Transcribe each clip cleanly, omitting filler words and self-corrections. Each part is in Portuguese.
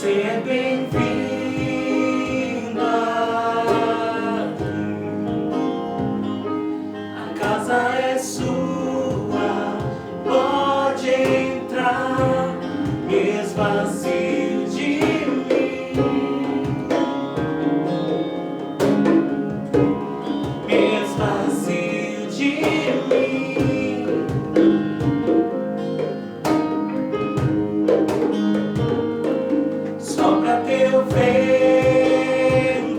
é bem-vindo aqui. A casa é sua, pode entrar, me esvazio de mim, me esvazio de mim. Sopra teu vento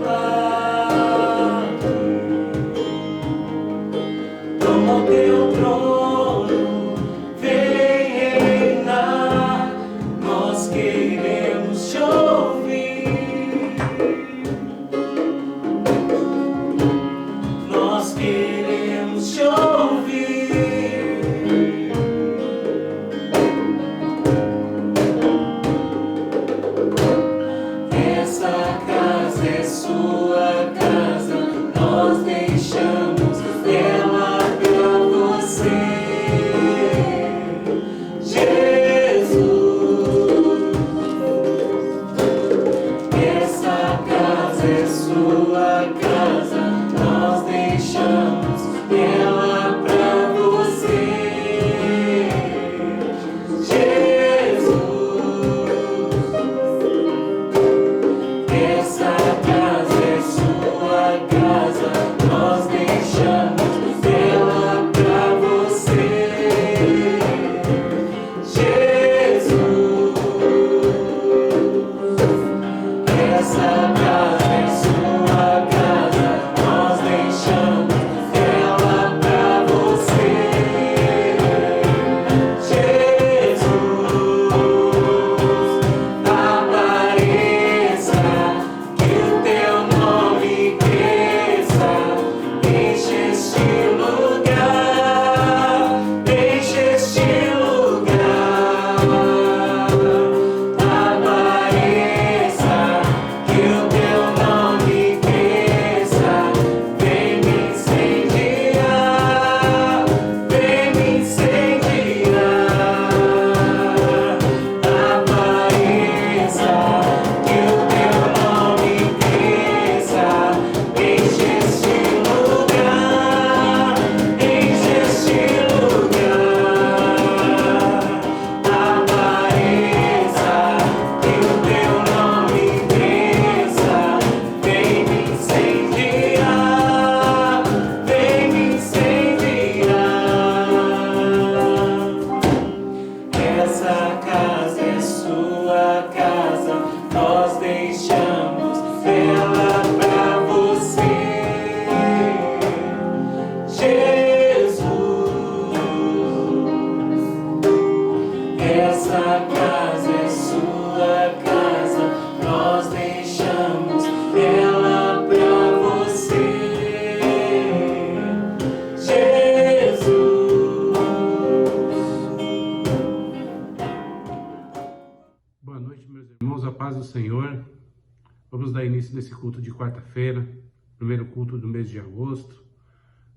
aqui, toma o teu trono, vem reinar, nós queremos te ouvir, nós queremos te ouvir. Essa casa é sua casa, nós deixamos ela pra você, Jesus. Essa casa é sua casa, nós deixamos ela pra você, Jesus. Essa casa é sua casa, nós deixamos ela pra você, Jesus. Essa casa é sua casa, nós deixamos ela pra você, Jesus. Apareça, que o teu nome cresça, enche este lugar, enche este lugar. Apareça, que o teu nome cresça, vem me incendiar, vem me incendiar. Apareça, que o teu nome cresça, enche este lugar, enche este lugar. Apareça, que o teu nome cresça, vem me incendiar, vem me incendiar. Essa casa é sua casa, nós deixamos ela pra você, Jesus. Essa casa é sua casa, nós deixamos ela pra você, Jesus. Boa noite, meus irmãos, a paz do Senhor. Vamos dar início nesse culto de quarta-feira, primeiro culto do mês de agosto.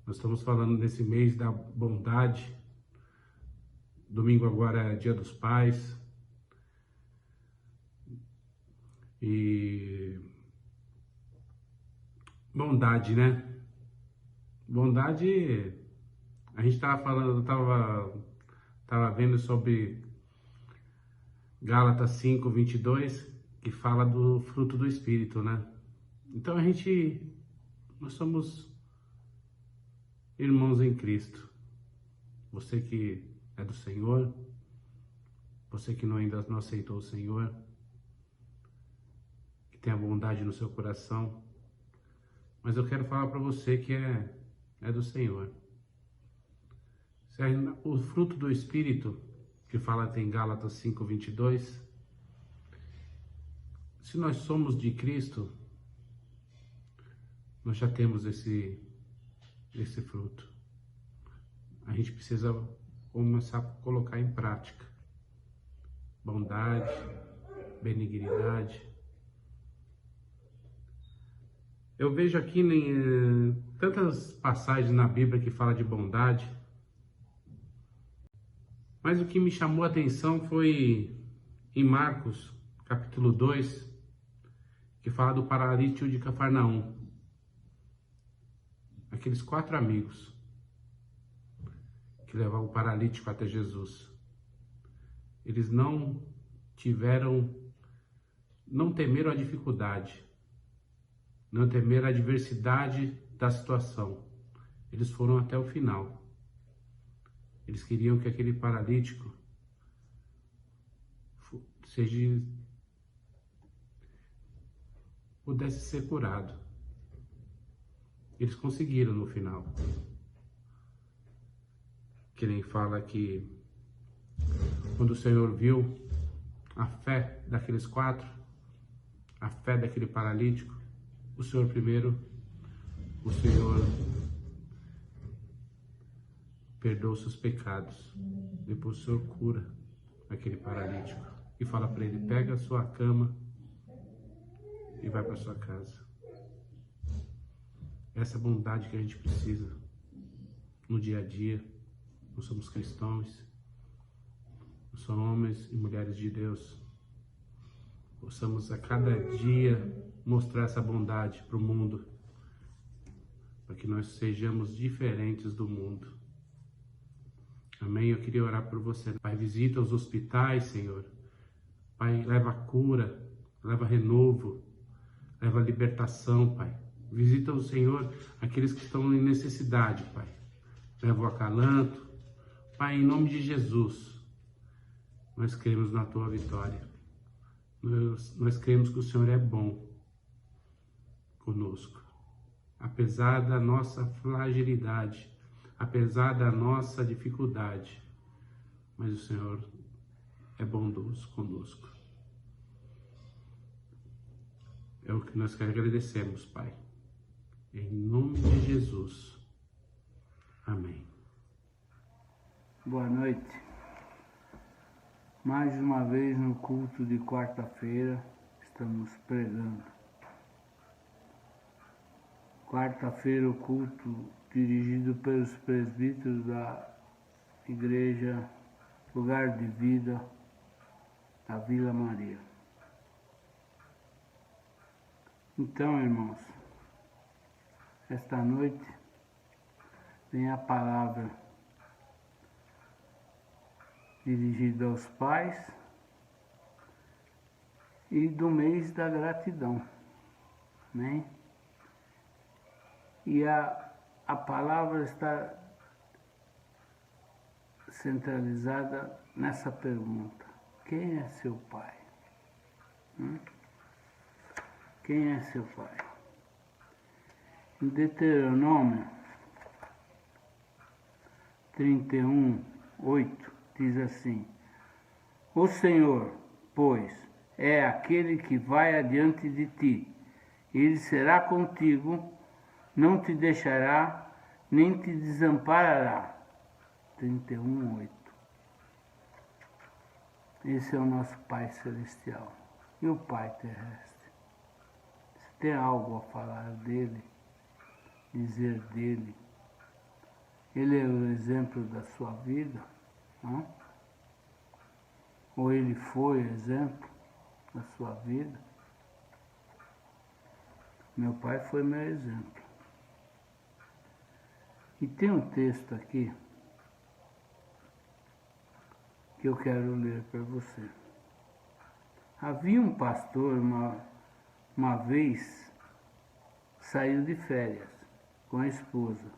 Nós estamos falando nesse mês da bondade. Domingo agora é Dia dos Pais. E bondade, né? Bondade, a gente estava falando, tava vendo sobre Gálatas 5:22, que fala do fruto do Espírito, né? Então nós somos irmãos em Cristo. Você que é do Senhor, você que ainda não aceitou o Senhor, que tem a bondade no seu coração, mas eu quero falar para você que é do Senhor. O fruto do Espírito, que fala em Gálatas 5:22, se nós somos de Cristo, nós já temos esse fruto. A gente precisa começar a colocar em prática. Bondade, benignidade. Eu vejo aqui tantas passagens na Bíblia que falam de bondade, mas o que me chamou a atenção foi em Marcos capítulo 2, que fala do paralítico de Cafarnaum. Aqueles 4 amigos que levavam o paralítico até Jesus. Eles não temeram a dificuldade, não temeram a adversidade da situação. Eles foram até o final. Eles queriam que aquele paralítico pudesse ser curado. Eles conseguiram no final. Que nem fala que quando o Senhor viu a fé daqueles 4, a fé daquele paralítico, o Senhor perdoa os seus pecados. Depois o Senhor cura aquele paralítico e fala para ele: pega a sua cama e vai para sua casa. Essa é a bondade que a gente precisa no dia a dia. Nós somos cristãos, nós somos homens e mulheres de Deus. Possamos a cada dia mostrar essa bondade para o mundo, para que nós sejamos diferentes do mundo. Amém? Eu queria orar por você. Pai, visita os hospitais, Senhor. Pai, leva cura, leva renovo, leva libertação, Pai. Visita o Senhor aqueles que estão em necessidade, Pai. Leva o acalanto. Pai, em nome de Jesus, nós cremos na Tua vitória. Nós cremos que o Senhor é bom conosco. Apesar da nossa fragilidade, apesar da nossa dificuldade, mas o Senhor é bondoso conosco. É o que nós agradecemos, Pai. Em nome de Jesus. Amém. Boa noite. Mais uma vez no culto de quarta-feira, estamos pregando. Quarta-feira, o culto dirigido pelos presbíteros da Igreja Lugar de Vida da Vila Maria. Então, irmãos, esta noite vem a palavra dirigida aos pais e do mês da gratidão, né? E a palavra está centralizada nessa pergunta: quem é seu pai? Quem é seu pai? Em Deuteronômio 31:8 diz assim: o Senhor, pois, é aquele que vai adiante de ti, ele será contigo, não te deixará, nem te desamparará. 31:8. Esse é o nosso Pai Celestial. E o Pai Terrestre? Se tem algo a falar dele, dizer dele, ele é o exemplo da sua vida, não? Ou ele foi exemplo da sua vida? Meu pai foi meu exemplo. E tem um texto aqui que eu quero ler para você. Havia um pastor, uma vez, saiu de férias com a esposa.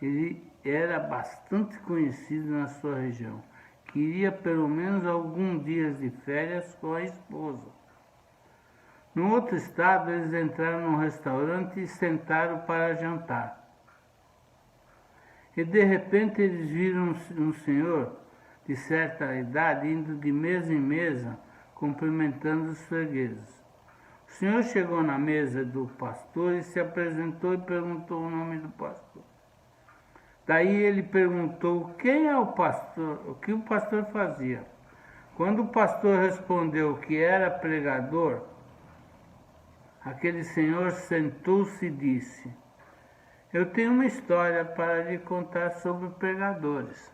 Ele era bastante conhecido na sua região. Queria pelo menos alguns dias de férias com a esposa. No outro estado, eles entraram num restaurante e sentaram para jantar. E de repente eles viram um senhor de certa idade indo de mesa em mesa, cumprimentando os fregueses. O senhor chegou na mesa do pastor e se apresentou e perguntou o nome do pastor. Daí ele perguntou quem é o pastor, o que o pastor fazia. Quando o pastor respondeu que era pregador, aquele senhor sentou-se e disse: eu tenho uma história para lhe contar sobre pregadores.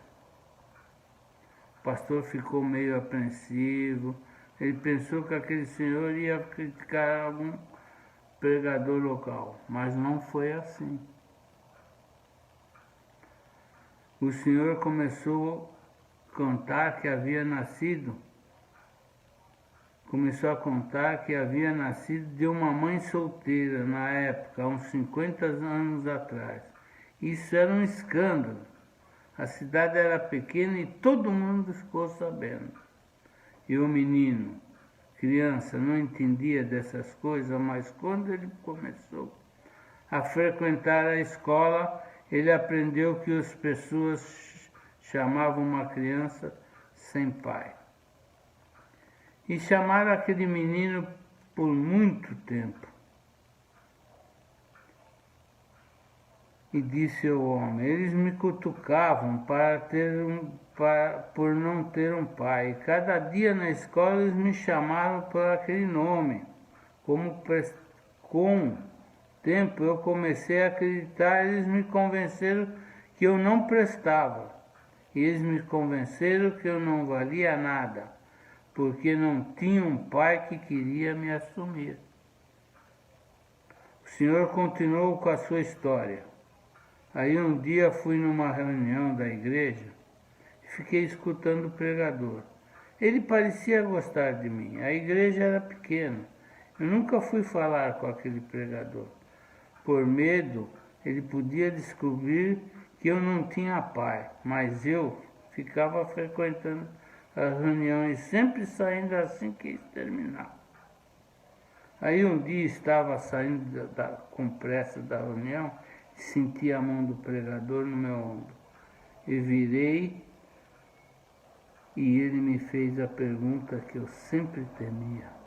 O pastor ficou meio apreensivo, Ele pensou que aquele senhor ia criticar algum pregador local, mas não foi assim. O senhor começou a contar que havia nascido de uma mãe solteira na época, há uns 50 anos atrás. Isso era um escândalo. A cidade era pequena e todo mundo ficou sabendo. E o menino, criança, não entendia dessas coisas, mas quando ele começou a frequentar a escola, ele aprendeu que as pessoas chamavam uma criança sem pai. E chamaram aquele menino por muito tempo. E disse ao homem: eles me cutucavam por não ter um pai. Cada dia na escola eles me chamaram por aquele nome. Com o tempo eu comecei a acreditar, eles me convenceram que eu não prestava. Eles me convenceram que eu não valia nada, porque não tinha um pai que queria me assumir. O senhor continuou com a sua história. Aí um dia fui numa reunião da igreja e fiquei escutando o pregador. Ele parecia gostar de mim. A igreja era pequena. Eu nunca fui falar com aquele pregador. Por medo, ele podia descobrir que eu não tinha pai, mas eu ficava frequentando as reuniões, sempre saindo assim que terminava. Aí um dia estava saindo com pressa da reunião, senti a mão do pregador no meu ombro. E virei e ele me fez a pergunta que eu sempre temia.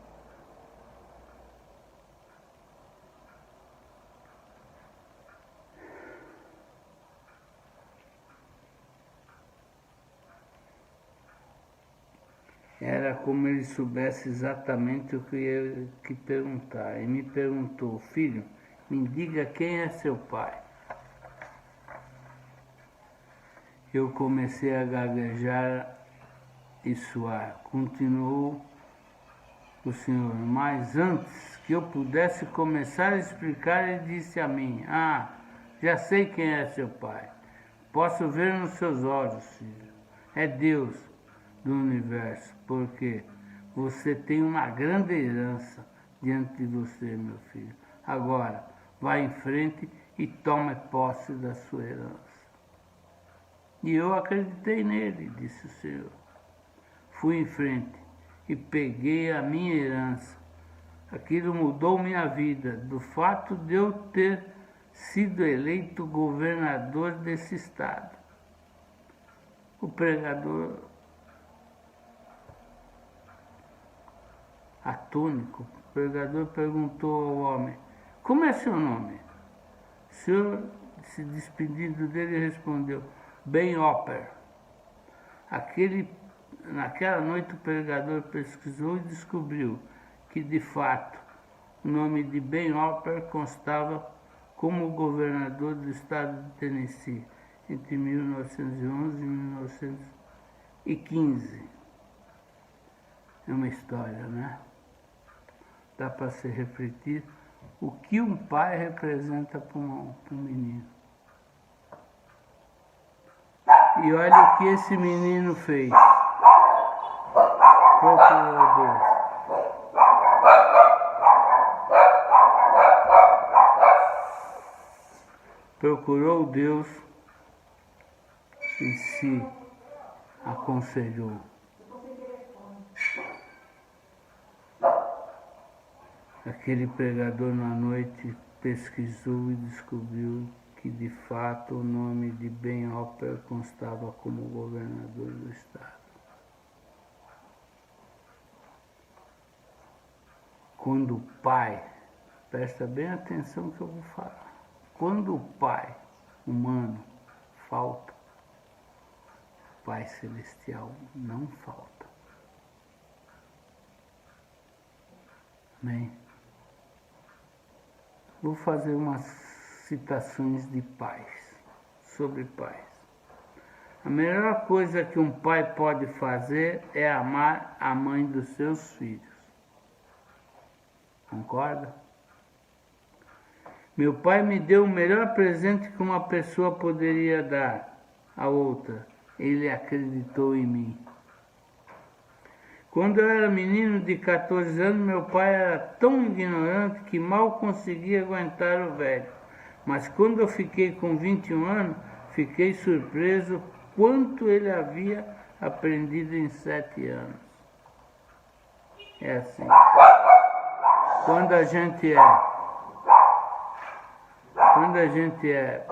Era como ele soubesse exatamente o que eu ia perguntar. E me perguntou: filho, me diga quem é seu pai. Eu comecei a gaguejar e suar. Continuou o senhor, mas antes que eu pudesse começar a explicar, ele disse a mim: já sei quem é seu pai. Posso ver nos seus olhos, filho. É Deus do universo, porque você tem uma grande herança diante de você, meu filho. Agora, vá em frente e tome posse da sua herança. E eu acreditei nele, disse o Senhor. Fui em frente e peguei a minha herança. Aquilo mudou minha vida, do fato de eu ter sido eleito governador desse estado. O pregador, atônico, o pregador perguntou ao homem: como é seu nome? O senhor, se despedindo dele, respondeu: Ben Hopper. Naquela noite o pregador pesquisou e descobriu que, de fato, o nome de Ben Hopper constava como governador do estado de Tennessee entre 1911 e 1915. É uma história, né? Dá para se refletir o que um pai representa para um menino. E olha o que esse menino fez. Procurou Deus. Procurou Deus e se aconselhou. Aquele pregador na noite pesquisou e descobriu que de fato o nome de Ben Hopper constava como governador do estado. Quando o pai, presta bem atenção no que eu vou falar, quando o pai humano falta, o Pai Celestial não falta. Amém? Vou fazer umas citações de pais, sobre pais. A melhor coisa que um pai pode fazer é amar a mãe dos seus filhos. Concorda? Meu pai me deu o melhor presente que uma pessoa poderia dar a outra. Ele acreditou em mim. Quando eu era menino de 14 anos, meu pai era tão ignorante que mal conseguia aguentar o velho. Mas quando eu fiquei com 21 anos, fiquei surpreso quanto ele havia aprendido em 7 anos. É assim. Quando a gente é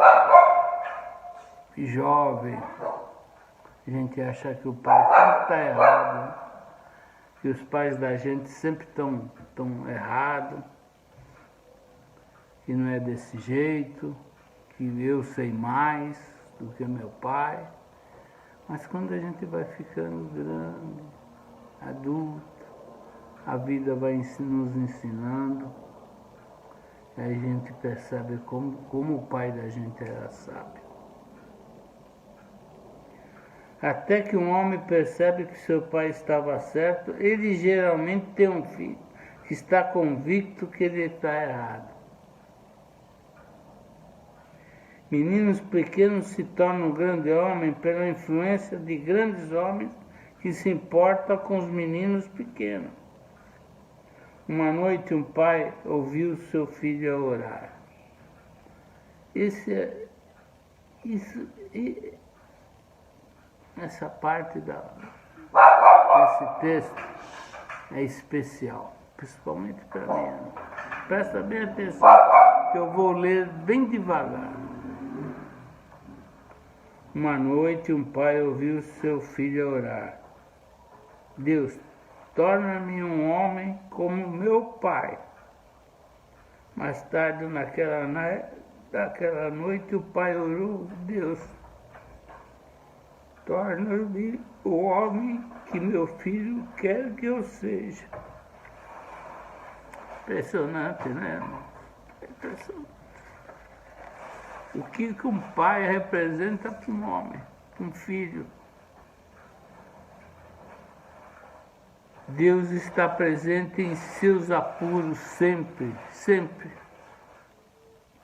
jovem, a gente acha que o pai sempre está errado, né? Que os pais da gente sempre estão errados, que não é desse jeito, que eu sei mais do que meu pai. Mas quando a gente vai ficando grande, adulto, a vida vai nos ensinando, aí a gente percebe como o pai da gente era sábio. Até que um homem percebe que seu pai estava certo, ele geralmente tem um filho que está convicto que ele está errado. Meninos pequenos se tornam grandes homens pela influência de grandes homens que se importam com os meninos pequenos. Uma noite um pai ouviu seu filho orar. Essa parte desse texto é especial, principalmente para mim. Presta bem atenção que eu vou ler bem devagar. Uma noite um pai ouviu seu filho orar. Deus, torna-me um homem como meu pai. Mais tarde, naquela noite, o pai orou, Deus, torna-me o homem que meu filho quer que eu seja. Impressionante, né, irmão? Impressionante. O que um pai representa para um homem, para um filho. Deus está presente em seus apuros sempre, sempre.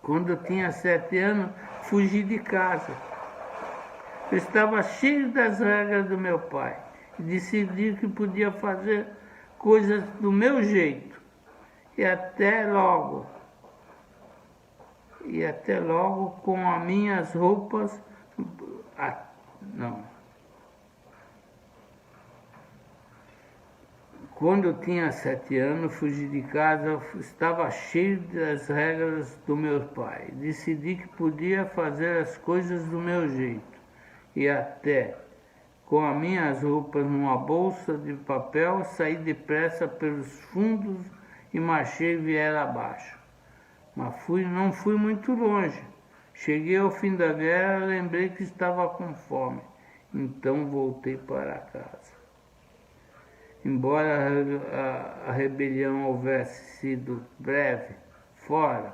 Quando eu tinha 7 anos, fugi de casa. Eu estava cheio das regras do meu pai e decidi que podia fazer coisas do meu jeito. E até logo com as minhas roupas. Quando eu tinha 7 anos, fugi de casa, estava cheio das regras do meu pai. Decidi que podia fazer as coisas do meu jeito. E até com as minhas roupas numa bolsa de papel, saí depressa pelos fundos e marchei viela abaixo. Mas não fui muito longe. Cheguei ao fim da viela, lembrei que estava com fome. Então voltei para casa. Embora a rebelião houvesse sido breve, fora,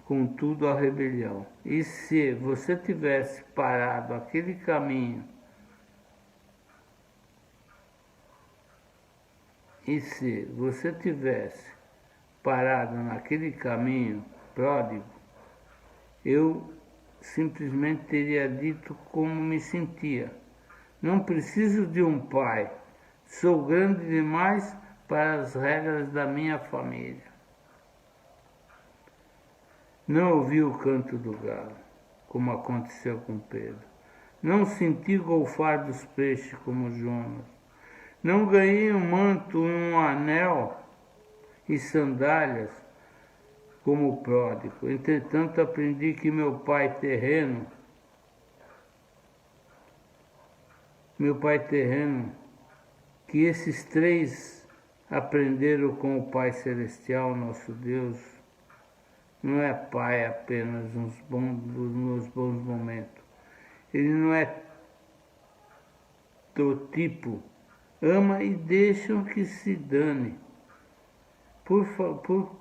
contudo a rebelião. E se você tivesse parado aquele caminho, naquele caminho pródigo, eu simplesmente teria dito como me sentia. Não preciso de um pai. Sou grande demais para as regras da minha família. Não ouvi o canto do galo, como aconteceu com Pedro. Não senti golfar dos peixes como Jonas. Não ganhei um manto, um anel e sandálias como o pródigo. Entretanto, aprendi que meu pai terreno, que esses 3 aprenderam com o Pai Celestial, nosso Deus, não é pai apenas nos bons momentos. Ele não é do tipo, ama e deixam que se dane.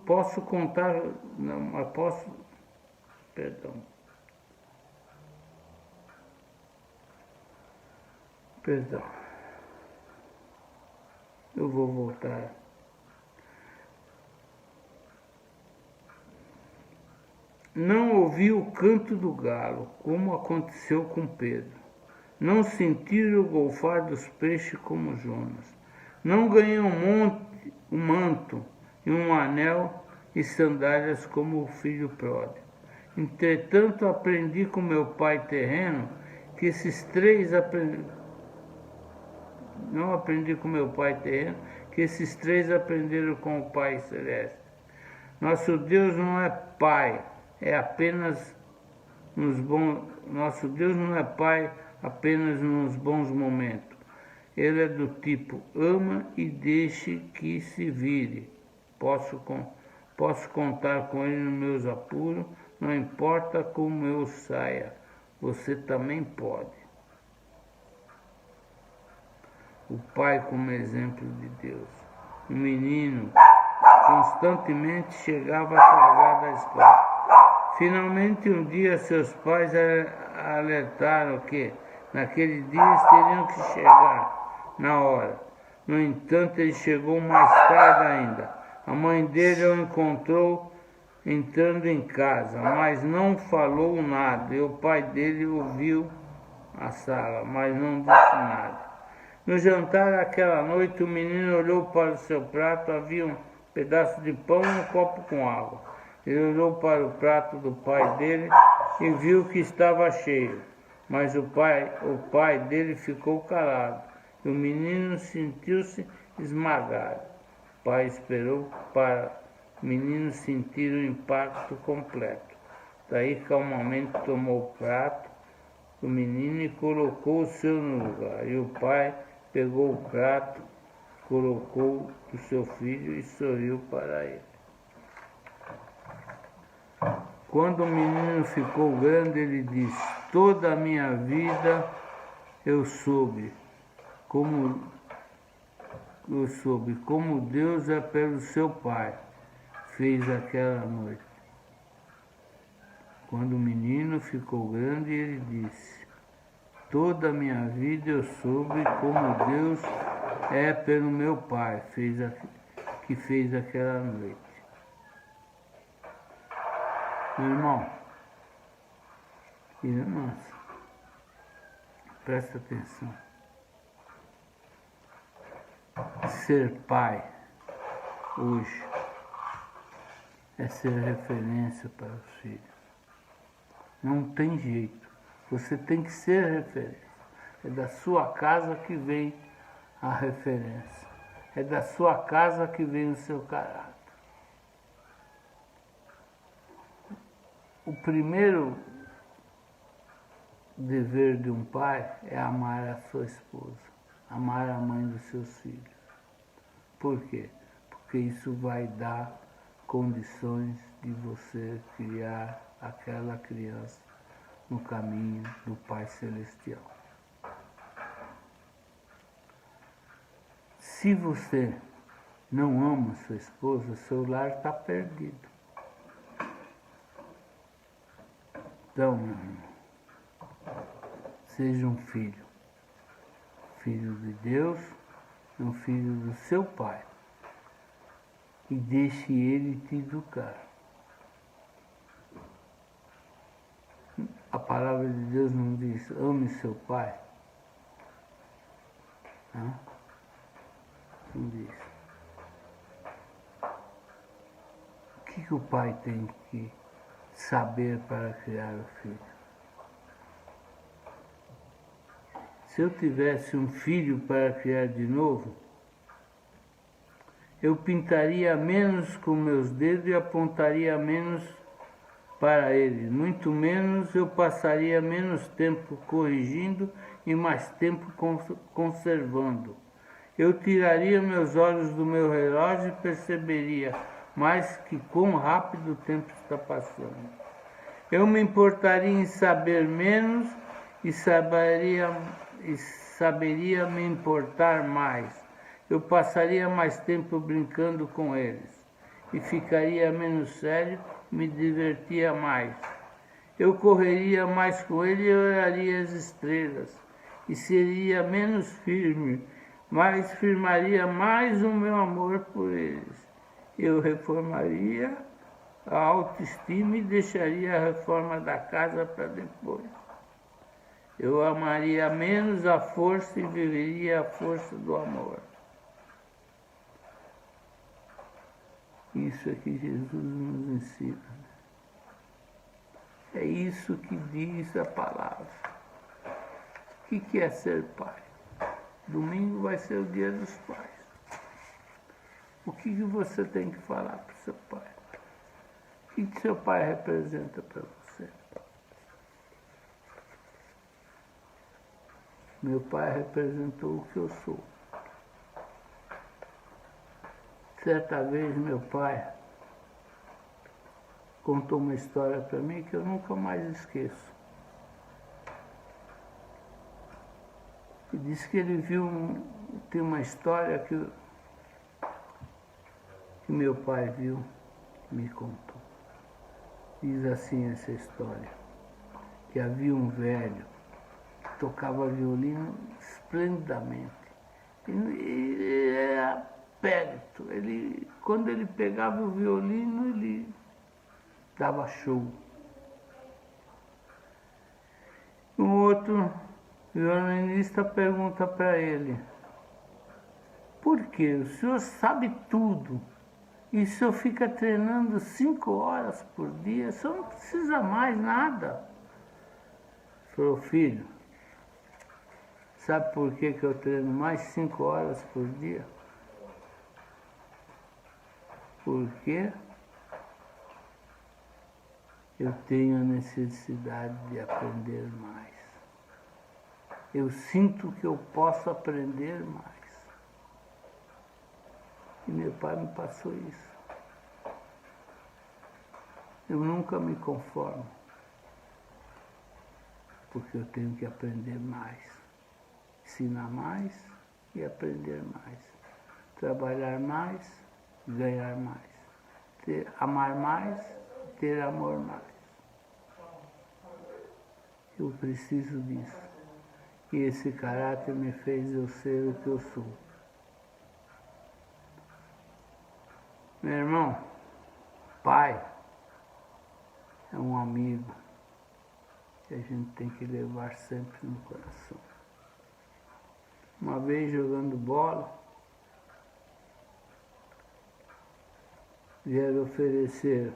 Posso contar, não, mas posso, perdão. Perdão. Eu vou voltar. Não ouviu o canto do galo, como aconteceu com Pedro. Não sentiu o golfar dos peixes como Jonas. Não ganhou um manto e um anel e sandálias como o filho pródigo. Entretanto, aprendi com meu pai terreno que esses três não aprendi com meu pai terreno, que esses três aprenderam com o Pai Celeste. Nosso Deus não é Pai, é apenas nos bons. Nosso Deus não é Pai apenas nos bons momentos. Ele é do tipo, ama e deixe que se vire. Posso contar com ele nos meus apuros, não importa como eu saia, você também pode. O pai como exemplo de Deus. O menino constantemente chegava atrasado da escola. Finalmente, um dia, seus pais alertaram que naquele dia eles teriam que chegar na hora. No entanto, ele chegou mais tarde ainda. A mãe dele o encontrou entrando em casa, mas não falou nada. E o pai dele ouviu a sala, mas não disse nada. No jantar aquela noite, o menino olhou para o seu prato, havia um pedaço de pão e um copo com água. Ele olhou para o prato do pai dele e viu que estava cheio, mas o pai dele ficou calado e o menino sentiu-se esmagado. O pai esperou para o menino sentir o impacto completo. Daí calmamente tomou o prato do menino e colocou o seu no lugar. E o pai pegou o prato, colocou o seu filho e sorriu para ele. Quando o menino ficou grande, ele disse: toda a minha vida eu soube como Deus é pelo seu pai, fez aquela noite. Quando o menino ficou grande, ele disse: toda a minha vida eu soube como Deus é pelo meu pai, que fez aquela noite. Meu irmão e irmãs, presta atenção. Ser pai hoje é ser referência para os filhos. Não tem jeito. Você tem que ser referência. É da sua casa que vem a referência. É da sua casa que vem o seu caráter. O primeiro dever de um pai é amar a sua esposa, amar a mãe dos seus filhos. Por quê? Porque isso vai dar condições de você criar aquela criança no caminho do Pai Celestial. Se você não ama sua esposa, seu lar está perdido. Então, meu irmão, seja um filho de Deus, um filho do seu pai, e deixe ele te educar. A palavra de Deus não diz, ame seu pai? Não diz. O que o pai tem que saber para criar o filho? Se eu tivesse um filho para criar de novo, eu pintaria menos com meus dedos e apontaria menos para ele. Muito menos, eu passaria menos tempo corrigindo e mais tempo conservando. Eu tiraria meus olhos do meu relógio e perceberia mais que quão rápido o tempo está passando. Eu me importaria em saber menos e saberia me importar mais. Eu passaria mais tempo brincando com eles e ficaria menos sério, me divertia mais. Eu correria mais com ele e olharia as estrelas. e seria menos firme, mas firmaria mais o meu amor por eles. Eu reformaria a autoestima e deixaria a reforma da casa para depois. Eu amaria menos a força e viveria a força do amor. Isso é que Jesus nos ensina. É isso que diz a palavra. O que é ser pai? Domingo vai ser o dia dos pais. O que você tem que falar para o seu pai? O que seu pai representa para você? Meu pai representou o que eu sou. Certa vez meu pai contou uma história para mim que eu nunca mais esqueço. E disse que ele viu, tem uma história que meu pai viu, me contou. Diz assim essa história, que havia um velho que tocava violino esplendidamente. E era périto. Quando ele pegava o violino, ele dava show. Um outro violinista pergunta para ele: por que o senhor sabe tudo e o senhor fica treinando 5 horas por dia? O senhor não precisa mais nada. Ele falou: filho, sabe por que eu treino mais 5 horas por dia? Porque eu tenho a necessidade de aprender mais. Eu sinto que eu posso aprender mais. E meu pai me passou isso. Eu nunca me conformo, porque eu tenho que aprender mais, ensinar mais e aprender mais, trabalhar mais, ganhar mais, amar mais, ter amor mais. Eu preciso disso. E esse caráter me fez eu ser o que eu sou. Meu irmão, pai é um amigo que a gente tem que levar sempre no coração. Uma vez jogando bola, vieram oferecer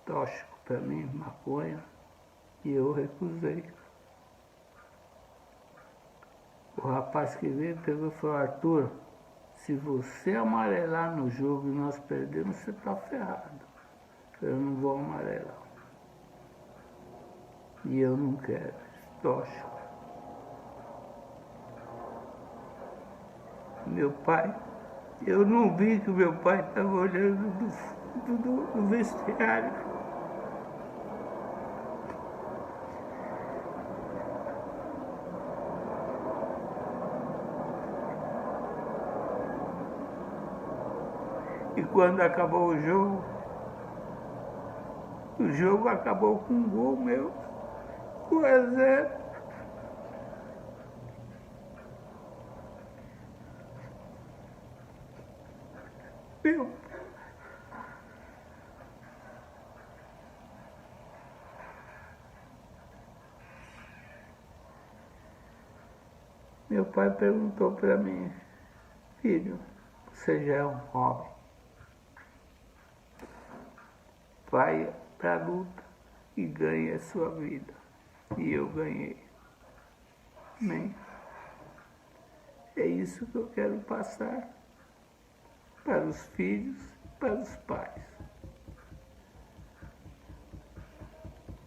tóxico para mim, maconha, e eu recusei. O rapaz que veio pegou e falou: Arthur, se você amarelar no jogo e nós perdemos, você está ferrado. Eu não vou amarelar. E eu não quero, tóxico. Meu pai, eu não vi que o meu pai estava olhando do vestiário. E quando acabou o jogo acabou com um gol meu, 1-0. Meu pai perguntou para mim: filho, você já é um homem, vai para a luta e ganhe a sua vida. E eu ganhei. Amém? É isso que eu quero passar para os filhos e para os pais.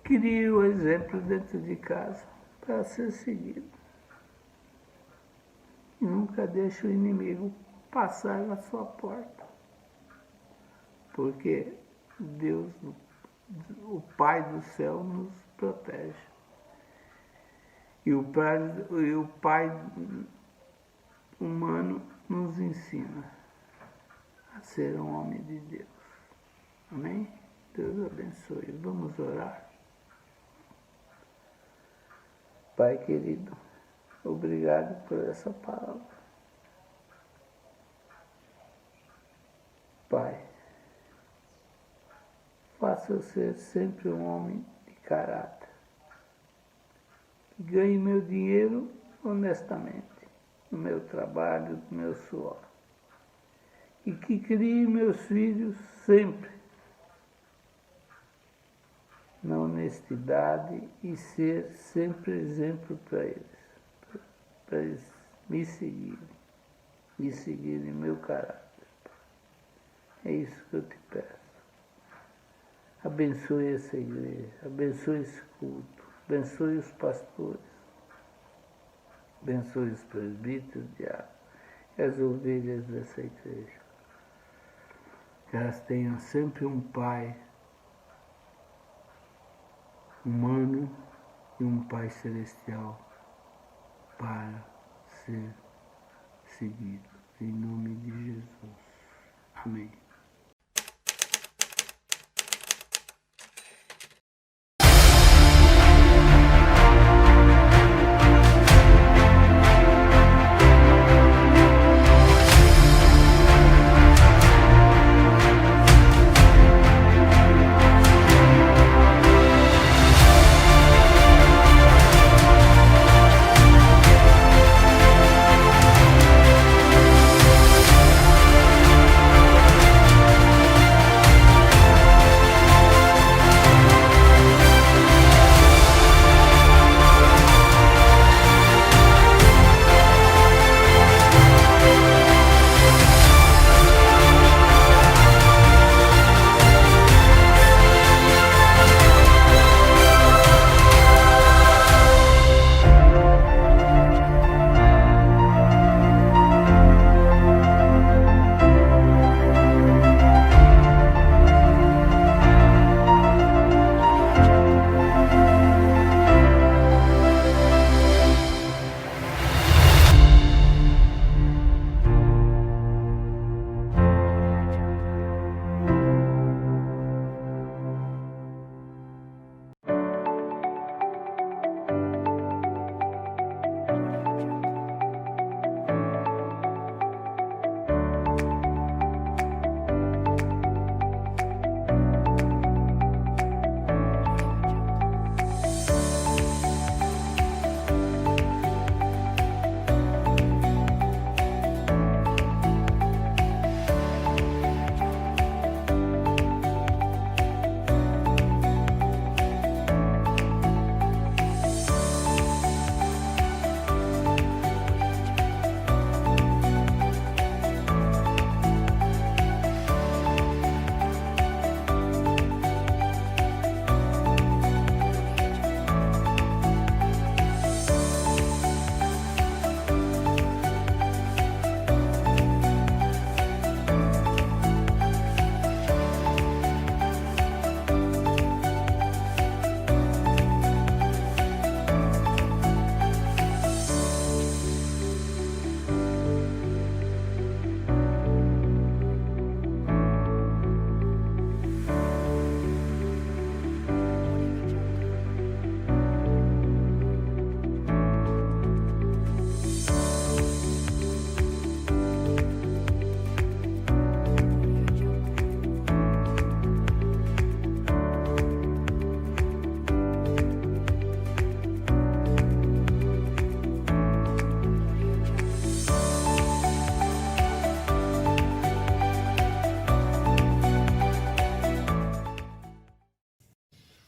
Crie o exemplo dentro de casa para ser seguido. E nunca deixe o inimigo passar na sua porta. Porque Deus, o Pai do céu, nos protege. E o Pai humano nos ensina a ser um homem de Deus. Amém? Deus abençoe. Vamos orar. Pai querido, obrigado por essa palavra. Pai, faça eu ser sempre um homem de caráter, que ganhe meu dinheiro honestamente, no meu trabalho, no meu suor, e que crie meus filhos sempre na honestidade e ser sempre exemplo para eles me seguirem meu caráter. É isso que eu te peço. Abençoe essa igreja, abençoe esse culto, abençoe os pastores, abençoe os presbíteros, diáconos e as ovelhas dessa igreja. Que elas tenham sempre um Pai humano e um Pai celestial para ser seguido. Em nome de Jesus. Amém.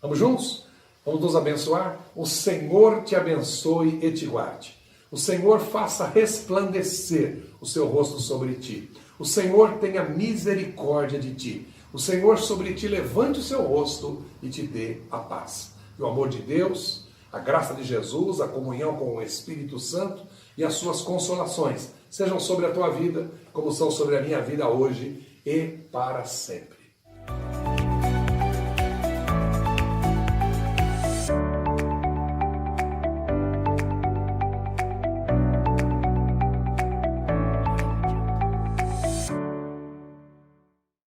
Vamos juntos? Vamos nos abençoar? O Senhor te abençoe e te guarde. O Senhor faça resplandecer o seu rosto sobre ti. O Senhor tenha misericórdia de ti. O Senhor sobre ti levante o seu rosto e te dê a paz. E o amor de Deus, a graça de Jesus, a comunhão com o Espírito Santo e as suas consolações sejam sobre a tua vida, como são sobre a minha vida hoje e para sempre.